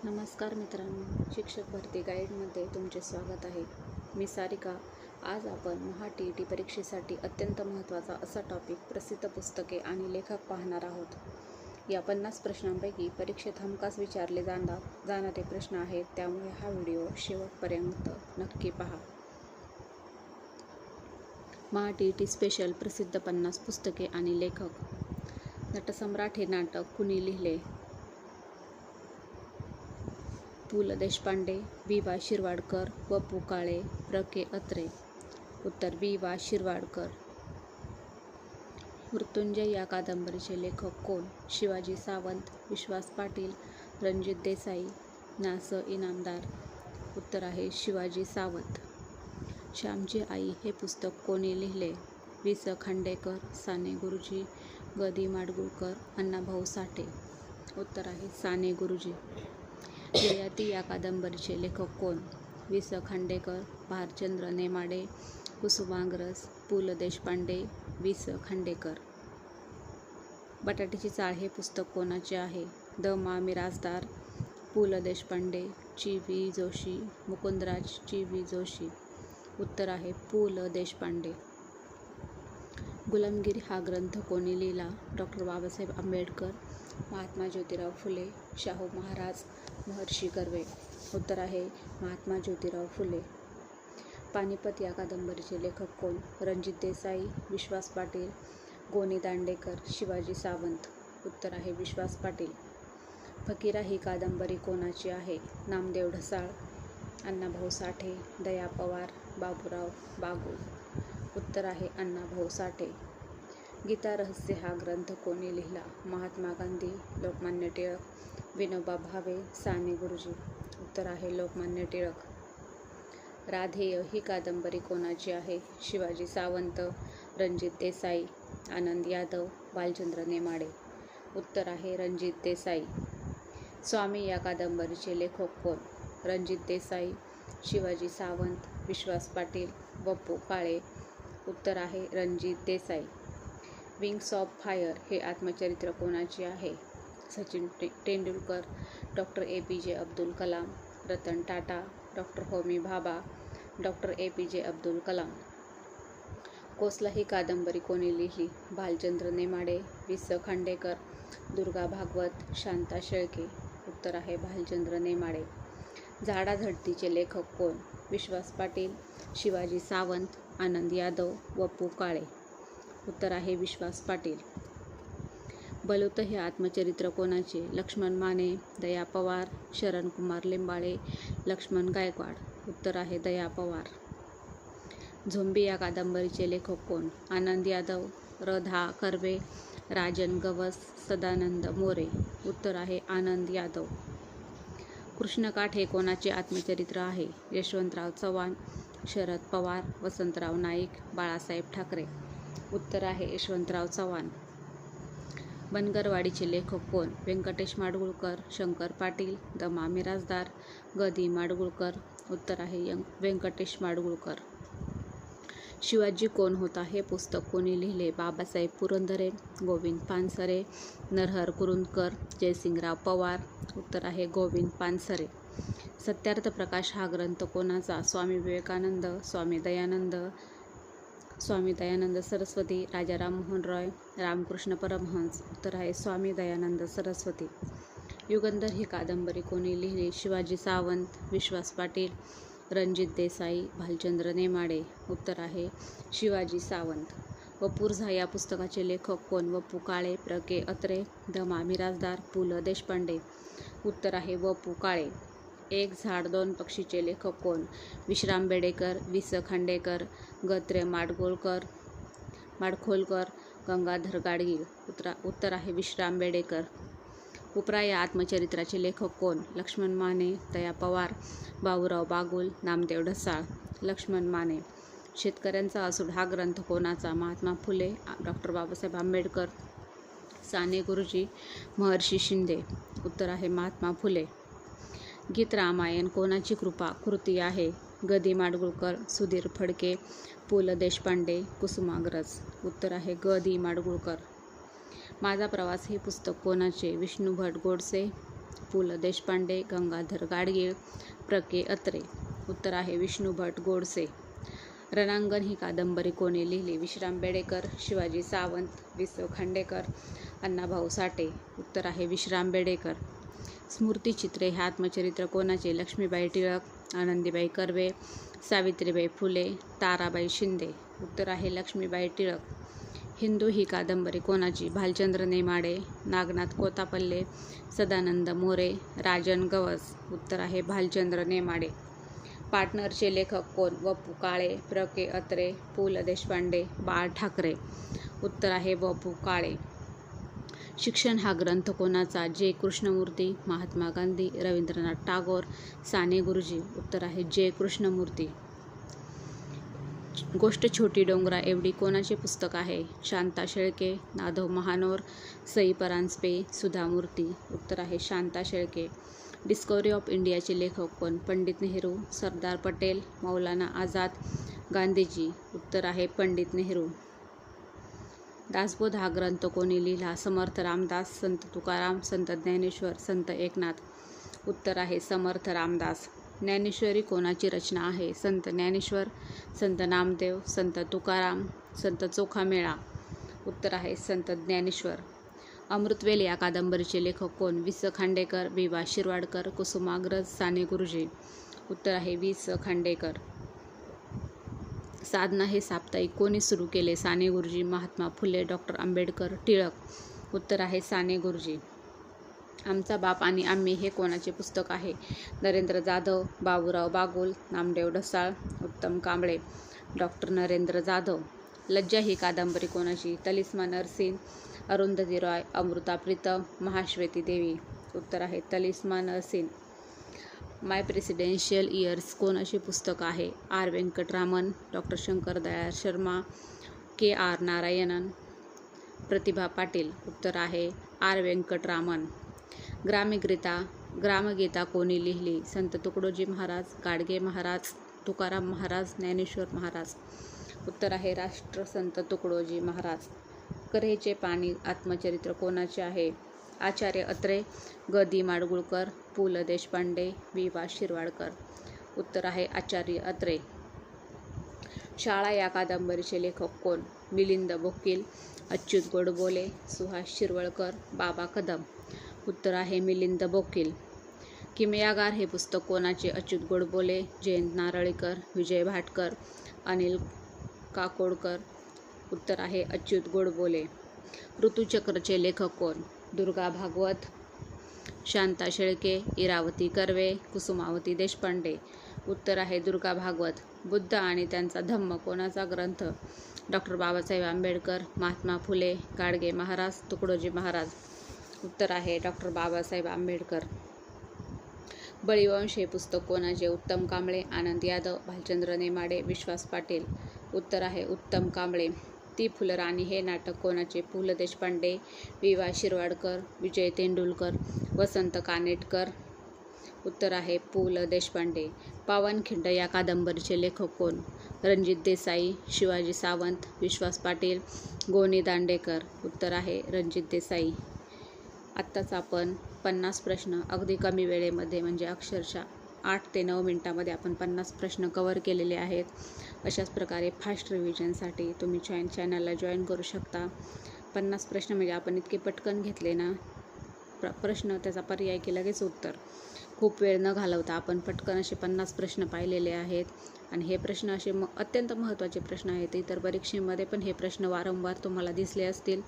नमस्कार मित्रांनो, शिक्षक भरती गाईडमध्ये तुमचे स्वागत आहे. मी सारिका. आज आपण महा-टी-ई-टी परीक्षेसाठी अत्यंत महत्त्वाचा असा टॉपिक प्रसिद्ध पुस्तके आणि लेखक पाहणार आहोत. या 50 प्रश्नांपैकी परीक्षेत हमखास विचारले जाणारे प्रश्न आहेत, त्यामुळे हा व्हिडिओ शेवटपर्यंत नक्की पहा. महा-टी-ई-टी स्पेशल प्रसिद्ध 50 पुस्तके आणि लेखक. नटसम्राट हे नाटक कुणी लिहिले? पु ल देशपांडे, वि वा शिरवाडकर, व पु काळे, प्र के अत्रे. उत्तर वि वा शिरवाडकर. मृत्युंजय या कादंबरीचे लेखक कोण? शिवाजी सावंत, विश्वास पाटील, रणजित देसाई, ना. स. इनामदार. उत्तर आहे शिवाजी सावंत. श्यामची आई हे पुस्तक कोणी लिहिले? वि. स. खांडेकर, साने गुरुजी, ग. दि. माडगूळकर, अण्णाभाऊ साठे. उत्तर आहे साने गुरुजी. ययाती या कादंबरीचे लेखक कोण? वि. स. खांडेकर, भारचंद्र नेमाडे, कुसुमाग्रज, पु ल देशपांडे, वि. स. खांडेकर. बटाट्याची चाळ हे पुस्तक कोणाचे आहे? द. मा. मिरासदार, पु ल देशपांडे, चि. व्ही. जोशी, मुकुंदराज चि. व्ही. जोशी. उत्तर आहे पु ल देशपांडे. गुलामगिरी हा ग्रंथ कोणी लिहिला? डॉ. बाबासाहेब आंबेडकर, महात्मा ज्योतिराव फुले, शाहू महाराज, महर्षी कर्वे. उत्तर आहे महात्मा ज्योतिराव फुले. पानिपत या कादंबरीचे लेखक कोण? रणजित देसाई, विश्वास पाटील, गोनी दांडेकर, शिवाजी सावंत. उत्तर आहे विश्वास पाटील. फकिरा ही कादंबरी कोणाची आहे? नामदेव ढसाळ, अण्णाभाऊ साठे, दया पवार, बाबूराव बागुल. उत्तर आहे अण्णाभाऊ साठे. गीता रहस्य हा ग्रंथ कोणी लिहिला? महात्मा गांधी, लोकमान्य टिळक, विनोबा भावे, साने गुरुजी. उत्तर आहे लोकमान्य टिळक. राधेय ही कादंबरी कोणाची आहे? शिवाजी सावंत, रणजित देसाई, आनंद यादव, भालचंद्र नेमाडे. उत्तर आहे रणजित देसाई. स्वामी या कादंबरीचे लेखक कोण? रणजित देसाई, शिवाजी सावंत, विश्वास पाटील, व पु काळे. उत्तर आहे Ranjit Desai. Wings of fire हे आत्मचरित्र कोणाचे आहे? सचिन तेंडुलकर, डॉ. ए.पी.जे. अब्दुल कलाम, रतन टाटा, डॉ. होमी भाभा, डॉ. ए.पी.जे. अब्दुल कलाम. कोसला ही कादंबरी कोणी लिहिली? भालचंद्र नेमाडे, वि. स. खांडेकर, दुर्गा भागवत, शांता शेळके. उत्तर आहे भालचंद्र नेमाडे. झाडाझडतीचे लेखक कोण? विश्वास पाटील, शिवाजी सावंत, आनंद यादव, व पु काळे. उत्तर आहे विश्वास पाटील. बलुतं हे आत्मचरित्र कोणाचे? लक्ष्मण माने, दया पवार, शरणकुमार लिंबाळे, लक्ष्मण गायकवाड. उत्तर आहे दया पवार. झोंबी या कादंबरीचे लेखक कोण? आनंद यादव, र. धा कर्वे, राजन गवस, सदानंद मोरे. उत्तर आहे आनंद यादव. कृष्णकाठ हे कोणाचे आत्मचरित्र आहे? यशवंतराव चव्हाण, शरद पवार, वसंतराव नाईक, बाळासाहेब ठाकरे. उत्तर आहे यशवंतराव चव्हाण. बनगरवाडीचे लेखक कोण? व्यंकटेश माडगूळकर, शंकर पाटील, द. मा. मिरासदार, ग. दि. माडगूळकर. उत्तर आहे व्यंकटेश माडगूळकर. शिवाजी कोण होता हे पुस्तक कोणी लिहिले? बाबासाहेब पुरंदरे, गोविंद पानसरे, नरहर कुरुंदकर, जयसिंगराव पवार. उत्तर आहे गोविंद पानसरे. सत्यार्थ प्रकाश हा ग्रंथ कोणाचा? स्वामी विवेकानंद, स्वामी दयानंद सरस्वती, राजा राममोहन रॉय, रामकृष्ण परमहंस. उत्तर आहे स्वामी दयानंद सरस्वती. युगंधर ही कादंबरी कोणी लिहिली? शिवाजी सावंत, विश्वास पाटील, रणजित देसाई, भालचंद्र नेमाडे. उत्तर आहे शिवाजी सावंत. वपुर्झा या पुस्तकाचे लेखक कोण? व. पु. काळे, प्र. के. अत्रे, द. मा. मिरासदार, पु. ल. देशपांडे. उत्तर आहे व. पु. काळे. एक झाड दोन पक्षीचे लेखक कोण? विश्राम बेडेकर, वि. स. खांडेकर, ग. त्र्य. माडखोलकर, गंगाधर गाडगीळ. उत्तर आहे विश्राम बेडेकर. उपरा या आत्मचरित्राचे लेखक कोण? लक्ष्मण माने, दया पवार, बाबूराव बागुल, नामदेव ढसाळ. लक्ष्मण माने. शेतकऱ्यांचा असूड हा ग्रंथ कोणाचा? महात्मा फुले, डॉ. बाबासाहेब आंबेडकर, साने गुरुजी, महर्षी शिंदे. उत्तर आहे महात्मा फुले. गीत रामायण कोणाची कृती आहे? ग. दि. माडगूळकर, सुधीर फडके, पु. ल. देशपांडे, कुसुमाग्रज. उत्तर आहे ग. दि. माडगूळकर. माझा प्रवास हे पुस्तक कोणाचे? विष्णू भट गोडसे, पु ल देशपांडे, गंगाधर गाडगीळ, प्र के अत्रे. उत्तर आहे विष्णू भट गोडसे. रणांगण ही कादंबरी कोणी लिहिली? विश्राम बेडेकर, शिवाजी सावंत, वि स खांडेकर, अण्णाभाऊ साठे. उत्तर आहे विश्राम बेडेकर. स्मृतिचित्रे हे आत्मचरित्र कोणाचे? लक्ष्मीबाई टिळक, आनंदीबाई कर्वे, सावित्रीबाई फुले, ताराबाई शिंदे. उत्तर आहे लक्ष्मीबाई टिळक. हिंदू ही कादंबरी कोणाची? भालचंद्र नेमाडे, नागनाथ कोतापल्ले, सदानंद मोरे, राजन गवस. उत्तर आहे भालचंद्र नेमाडे. पार्टनरचे लेखक कोण? व.पु. काळे, प्र के अत्रे, पु ल देशपांडे, बाळ ठाकरे. उत्तर आहे व.पु. काळे. शिक्षण हा ग्रंथ कोणाचा? जे. कृष्णमूर्ती, महात्मा गांधी, रवींद्रनाथ टागोर, साने गुरुजी. उत्तर आहे जे. कृष्णमूर्ती. गोष्ट छोटी डोंगरा एवढी कोणाचे पुस्तक आहे? शांता शेळके, नाधव महानोर, सई परांजपे, सुधा मूर्ती. उत्तर आहे शांता शेळके. डिस्कव्हरी ऑफ इंडियाचे लेखक कोण? पंडित नेहरू, सरदार पटेल, मौलाना आझाद, गांधीजी. उत्तर आहे पंडित नेहरू. दासबोध हा ग्रंथ कोणी लिहिला? समर्थ रामदास, संत तुकाराम, संत ज्ञानेश्वर, संत एकनाथ. उत्तर आहे समर्थ रामदास. ज्ञानेश्वरी कोणाची रचना आहे? संत ज्ञानेश्वर, संत नामदेव, संत तुकाराम, संत चोखामेळा. उत्तर आहे संत ज्ञानेश्वर. अमृतवेल या कादंबरीचे लेखक कोण? वि स खांडेकर, वि वा शिरवाडकर, कुसुमाग्रज, साने गुरुजी. उत्तर आहे वि स खांडेकर. साधना हे साप्ताहिक कोणी सुरू केले? साने गुरुजी, महात्मा फुले, डॉक्टर आंबेडकर, टिळक. उत्तर आहे साने गुरुजी. आमचा बाप आणि आम्ही हे कोणाचे पुस्तक आहे? नरेंद्र जाधव, बाबूराव बागुल, नामदेव ढसाळ, उत्तम कांबळे. डॉक्टर नरेंद्र जाधव. लज्जा ही कादंबरी कोणाची? तलिस्मा नरसिंह, अरुंधती रॉय, अमृता प्रीतम, महाश्वेती देवी. उत्तर आहे तलिस्मा नरसिंह. माय प्रेसिडेन्शियल इयर्स कोणाचे पुस्तक आहे? आर व्यंकटरामन, डॉक्टर शंकर दयाळ शर्मा, के आर नारायणन, प्रतिभा पाटील. उत्तर आहे आर व्यंकटरामन. ग्रामगीता कोणी लिहिली? संत तुकडोजी महाराज, गाडगे महाराज, तुकाराम महाराज, ज्ञानेश्वर महाराज. उत्तर आहे राष्ट्रसंत तुकडोजी महाराज. कऱ्हेचे पाणी आत्मचरित्र कोणाचे आहे? आचार्य अत्रे, ग दी माडगुळकर, पु ल देशपांडे, वि वा शिरवाडकर. उत्तर आहे आचार्य अत्रे. शाळा या कादंबरीचे लेखक कोण? मिलिंद बोकील, अच्युत गोडबोले, सुहास शिरवळकर, बाबा कदम. उत्तर आहे मिलिंद बोकील. किमयागार हे पुस्तक कोणाचे? अच्युत गोडबोले, जयंत नारळीकर, विजय भाटकर, अनिल काकोडकर. उत्तर आहे अच्युत गोडबोले. ऋतुचक्रचे लेखक कोण? दुर्गा भागवत, शांता शेळके, इरावती कर्वे, कुसुमावती देशपांडे. उत्तर आहे दुर्गा भागवत. बुद्ध आणि त्यांचा धम्म कोणाचा ग्रंथ? डॉक्टर बाबासाहेब आंबेडकर, महात्मा फुले, गाडगे महाराज, तुकडोजी महाराज. उत्तर आहे डॉक्टर बाबासाहेब आंबेडकर. बळीवंश हे पुस्तक कोणाचे? उत्तम कांबळे, आनंद यादव, भालचंद्र नेमाडे, विश्वास पाटील. उत्तर आहे उत्तम कांबळे. ती फुलराणी हे नाटक कोणाचे? पु ल देशपांडे, वि वा शिरवाडकर, विजय तेंडुलकर, वसंत कानेटकर. उत्तर आहे पु ल देशपांडे. पावनखिंड या कादंबरीचे लेखक कोण? रणजित देसाई, शिवाजी सावंत, विश्वास पाटील, गोनी दांडेकर. उत्तर आहे रणजित देसाई. आत्ताच आपण 50 प्रश्न अगदी कमी वेळेमध्ये म्हणजे अक्षरशः 8 ते 9 मिनटामध्ये आपण 50 प्रश्न कव्हर केलेले आहेत. अशाच प्रकारे फास्ट रिव्हिजनसाठी तुम्ही चॅनलला जॉईन करू शकता. 50 प्रश्न म्हणजे आपण इतके पटकन घेतले ना, प्रश्न त्याचा पर्याय की लगेच उत्तर. खूप वेळ न घालवता आपण पटकन असे 50 प्रश्न पाहिलेले आहेत. आणि हे प्रश्न असे अत्यंत महत्त्वाचे प्रश्न आहेत. इतर परीक्षेमध्ये पण हे प्रश्न वारंवार तुम्हाला दिसले असतील.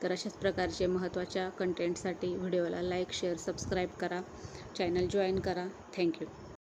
तर अशाच प्रकारचे महत्त्वाच्या कंटेंटसाठी व्हिडिओला लाईक, शेअर, सबस्क्राईब करा, चॅनल जॉईन करा. थँक्यू.